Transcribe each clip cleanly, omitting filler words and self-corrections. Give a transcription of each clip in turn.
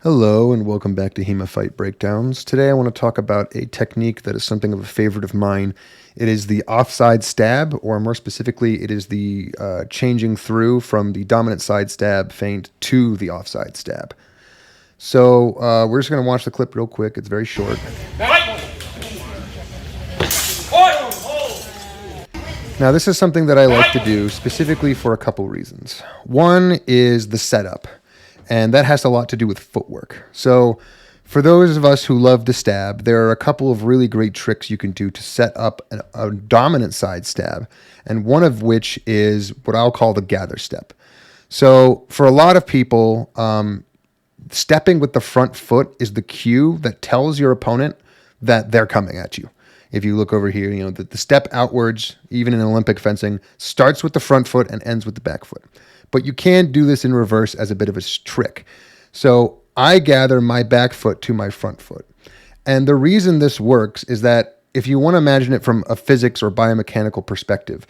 Hello and welcome back to HEMA Fight Breakdowns. Today I want to talk about a technique that is something of a favorite of mine. It is the offside stab, or more specifically, it is the changing through from the dominant side stab feint to the offside stab. So we're just going to watch the clip real quick. It's very short. Now this is something that I like to do specifically for a couple reasons. One is the setup. And that has a lot to do with footwork. So for those of us who love to stab, there are a couple of really great tricks you can do to set up a dominant side stab, and one of which is what I'll call the gather step. So for a lot of people, stepping with the front foot is the cue that tells your opponent that they're coming at you. If you look over here, you know, the step outwards, even in Olympic fencing, starts with the front foot and ends with the back foot. But you can do this in reverse as a bit of a trick. So I gather my back foot to my front foot. And the reason this works is that if you want to imagine it from a physics or biomechanical perspective,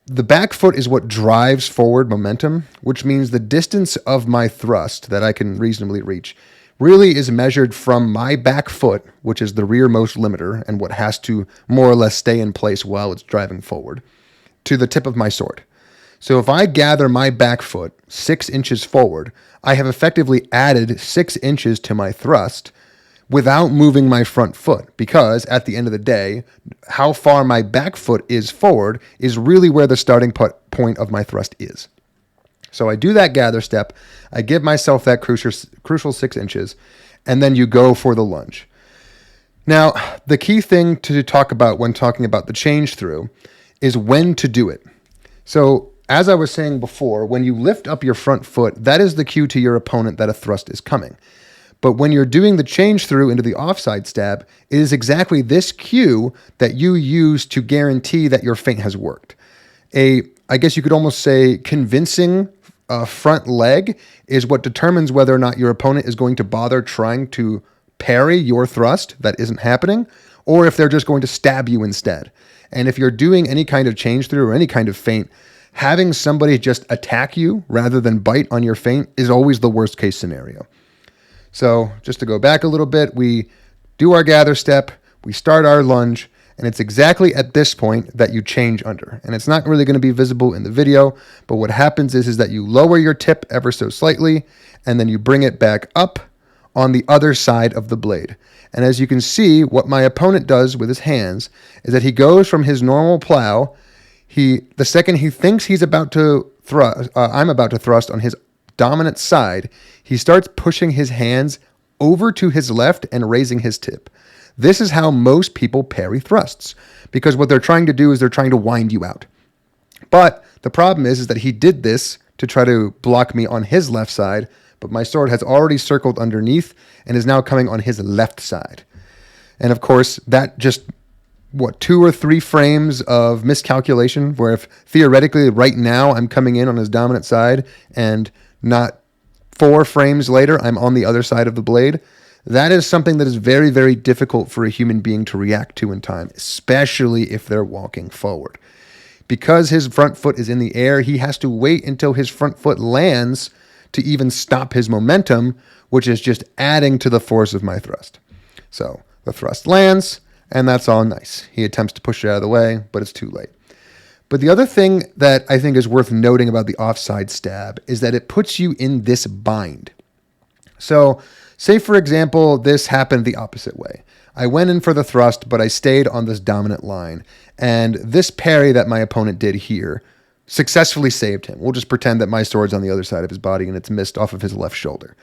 the back foot is what drives forward momentum, which means the distance of my thrust that I can reasonably reach really is measured from my back foot, which is the rearmost limiter and what has to more or less stay in place while it's driving forward, to the tip of my sword. So if I gather my back foot 6 inches forward, I have effectively added 6 inches to my thrust without moving my front foot, because at the end of the day, how far my back foot is forward is really where the starting point of my thrust is. So I do that gather step, I give myself that crucial 6 inches, and then you go for the lunge. Now, the key thing to talk about when talking about the change through is when to do it. So as I was saying before, when you lift up your front foot, that is the cue to your opponent that a thrust is coming. But when you're doing the change through into the offside stab, it is exactly this cue that you use to guarantee that your feint has worked. I guess you could almost say convincing front leg is what determines whether or not your opponent is going to bother trying to parry your thrust that isn't happening, or if they're just going to stab you instead. And if you're doing any kind of change through or any kind of feint, having somebody just attack you rather than bite on your feint is always the worst case scenario. So just to go back a little bit, we do our gather step, we start our lunge, and it's exactly at this point that you change under. And it's not really going to be visible in the video, but what happens is that you lower your tip ever so slightly, and then you bring it back up on the other side of the blade. And as you can see, what my opponent does with his hands is that he goes from his normal plow. The second he thinks he's about to thrust, I'm about to thrust on his dominant side, he starts pushing his hands over to his left and raising his tip. This is how most people parry thrusts, because what they're trying to do is they're trying to wind you out. But the problem is that he did this to try to block me on his left side, but my sword has already circled underneath and is now coming on his left side. And of course, that just 2 or 3 frames of miscalculation, where if theoretically right now I'm coming in on his dominant side and not 4 frames later I'm on the other side of the blade, that is something that is very, very difficult for a human being to react to in time, especially if they're walking forward. Because his front foot is in the air, he has to wait until his front foot lands to even stop his momentum, which is just adding to the force of my thrust. So the thrust lands, and that's all nice. He attempts to push it out of the way, but it's too late. But the other thing that I think is worth noting about the offside stab is that it puts you in this bind. So say, for example, this happened the opposite way. I went in for the thrust, but I stayed on this dominant line. And this parry that my opponent did here successfully saved him. We'll just pretend that my sword's on the other side of his body and it's missed off of his left shoulder.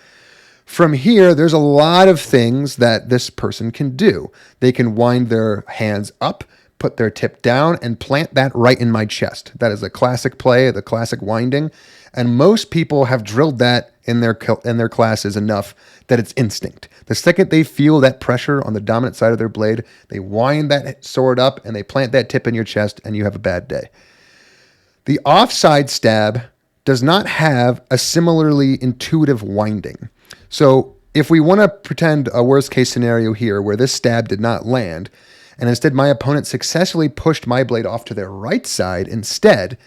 From here, there's a lot of things that this person can do. They can wind their hands up, put their tip down, and plant that right in my chest. That is a classic play, the classic winding. And most people have drilled that in their classes enough that it's instinct. The second they feel that pressure on the dominant side of their blade, they wind that sword up and they plant that tip in your chest, and you have a bad day. The offside stab does not have a similarly intuitive winding. So if we want to pretend a worst case scenario here where this stab did not land, and instead my opponent successfully pushed my blade off to their right side instead,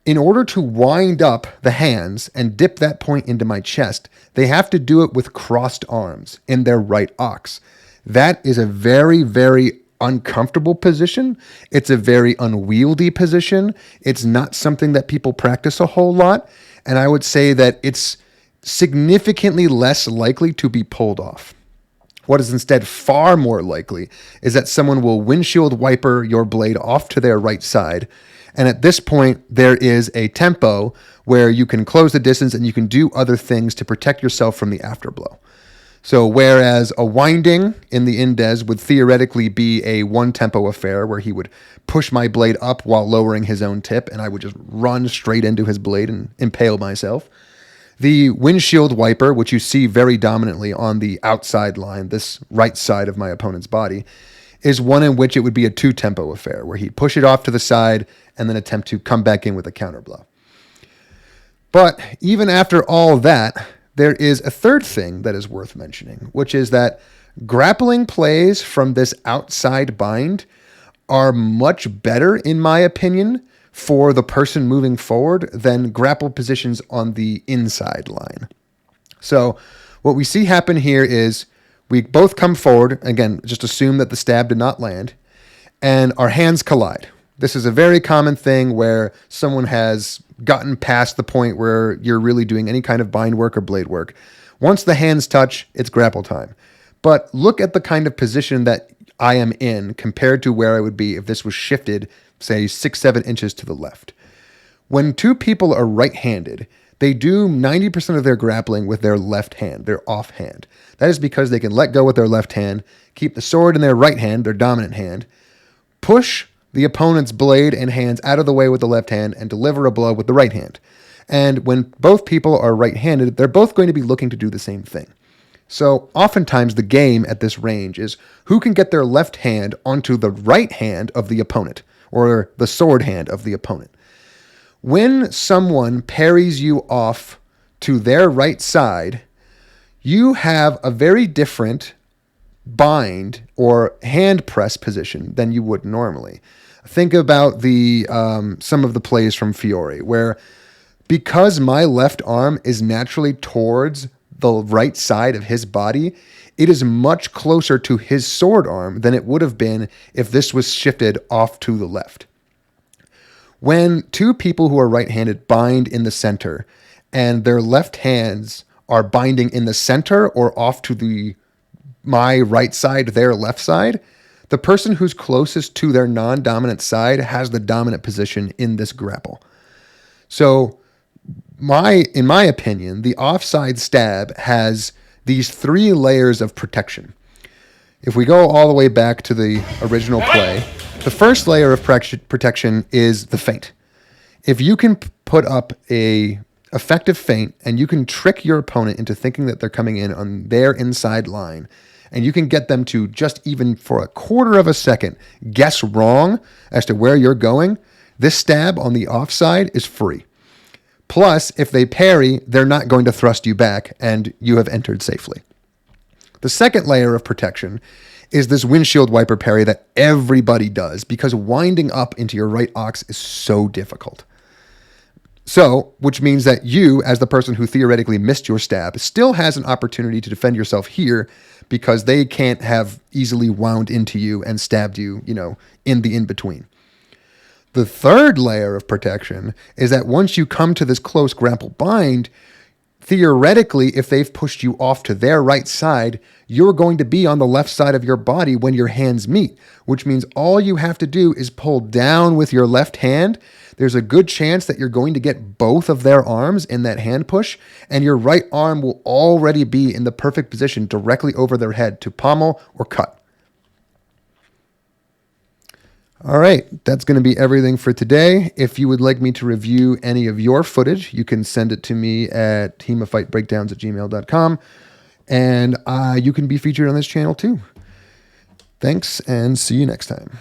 In order to wind up the hands and dip that point into my chest, they have to do it with crossed arms in their right ox. That is a very, very uncomfortable position. It's a very unwieldy position. It's not something that people practice a whole lot. And I would say that it's significantly less likely to be pulled off. What is instead far more likely is that someone will windshield wiper your blade off to their right side. And at this point, there is a tempo where you can close the distance and you can do other things to protect yourself from the afterblow. So whereas a winding in the indes would theoretically be a one-tempo affair where he would push my blade up while lowering his own tip and I would just run straight into his blade and impale myself, the windshield wiper, which you see very dominantly on the outside line, this right side of my opponent's body, is one in which it would be a two-tempo affair where he'd push it off to the side and then attempt to come back in with a counterblow. But even after all that, there is a third thing that is worth mentioning, which is that grappling plays from this outside bind are much better, in my opinion, for the person moving forward than grapple positions on the inside line. So what we see happen here is we both come forward, again, just assume that the stab did not land, and our hands collide. This is a very common thing where someone has gotten past the point where you're really doing any kind of bind work or blade work. Once the hands touch, it's grapple time. But look at the kind of position that I am in compared to where I would be if this was shifted, say, 6-7 inches to the left. When two people are right-handed, they do 90% of their grappling with their left hand, their offhand. That is because they can let go with their left hand, keep the sword in their right hand, their dominant hand, push the opponent's blade and hands out of the way with the left hand, and deliver a blow with the right hand. And when both people are right-handed, they're both going to be looking to do the same thing. So oftentimes the game at this range is who can get their left hand onto the right hand of the opponent, or the sword hand of the opponent. When someone parries you off to their right side, you have a very different bind or hand press position than you would normally. Think about the some of the plays from Fiore, where because my left arm is naturally towards the right side of his body, it is much closer to his sword arm than it would have been if this was shifted off to the left. When two people who are right-handed bind in the center and their left hands are binding in the center or off to my right side, their left side, the person who's closest to their non-dominant side has the dominant position in this grapple. So in my opinion, the offside stab has these 3 layers of protection. If we go all the way back to the original play, the first layer of protection is the feint. If you can put up a effective feint and you can trick your opponent into thinking that they're coming in on their inside line, and you can get them to just even for a quarter of a second guess wrong as to where you're going, this stab on the offside is free. Plus, if they parry, they're not going to thrust you back and you have entered safely. The second layer of protection is this windshield wiper parry that everybody does because winding up into your right ox is so difficult. So, which means that you, as the person who theoretically missed your stab, still has an opportunity to defend yourself here because they can't have easily wound into you and stabbed you, in the in-between. The third layer of protection is that once you come to this close grapple bind, theoretically, if they've pushed you off to their right side, you're going to be on the left side of your body when your hands meet, which means all you have to do is pull down with your left hand. There's a good chance that you're going to get both of their arms in that hand push, and your right arm will already be in the perfect position directly over their head to pommel or cut. All right, that's going to be everything for today. If you would like me to review any of your footage, you can send it to me at HEMAFightBreakdowns@gmail.com, and you can be featured on this channel too. Thanks, and see you next time.